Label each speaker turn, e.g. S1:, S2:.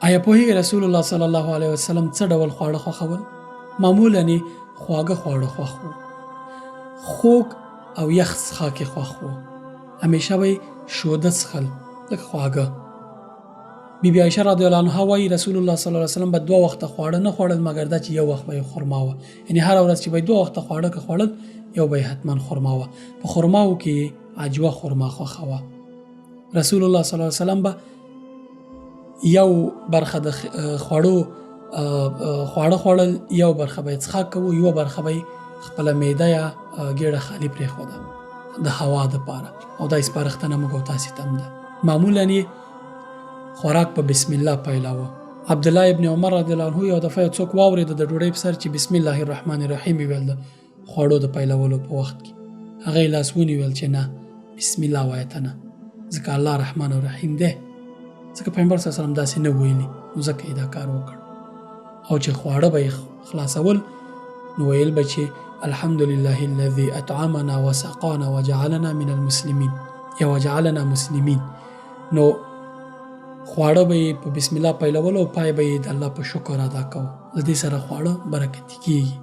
S1: آیا پوهیږئ رسول الله صلی الله علیه وسلم څه ډول خواړه خوښول؟ معمولاً یې خواږه خواړه خوښ وو. خوږ او یخ څښاک یې خوښ وو. همیشه به یې شوده څښل، لږ خواږه. بی بی عایشه رضی الله عنها وایي رسول الله صلی الله علیه وسلم به 2 وخته خواړه نه خوړل مګر دا چې 1 وخت به یې خرما وه. یعنې هره ورځ چې به یې 2 وخته خواړه که خوړل، یو به یې حتما خرما وه. په خرماو کې یې عجوه خرما خوښه وه. رسول الله صلی الله علیه وسلم به یو برخه د خواړه خوړل، یو برخه به یې څښاک کوو، یوه برخه به یې خپله معده یا ګېډه خالي پرېښوده د هوا دپاره، او دا سپارښتنه موږ او تاسې ته هم ده. معمولاً یې خوراک په بسم الله پیلاوه. عبدالله ابن عمر رضی الله عنه یو دفعه یو څوک واورېده د ډوډۍ په سر چې بسم الله الرحمن الرحیم یې ویل د خوړو د پیلولو په وخت کې. هغه یې لاس ونیول چې نه، بسم الله وایه ته نه، ځکه الله رحمان الرحیم دی. ځکه پیغمبر صلی الله علیه وسلم داسې نه ویلي، نو ځکه یې دا کار وکړ. او چې خواړه به یې خلاصول، نو ویل به چې الحمدلله الذي اطعمنا وسقانا وجعلنا من المسلمین یا وجعلنا مسلمین. نو خواړه به یې په بسم الله پیلول او پای به یې د الله په شکر ادا کوو. د دې سره خواړه برکتي کېږي.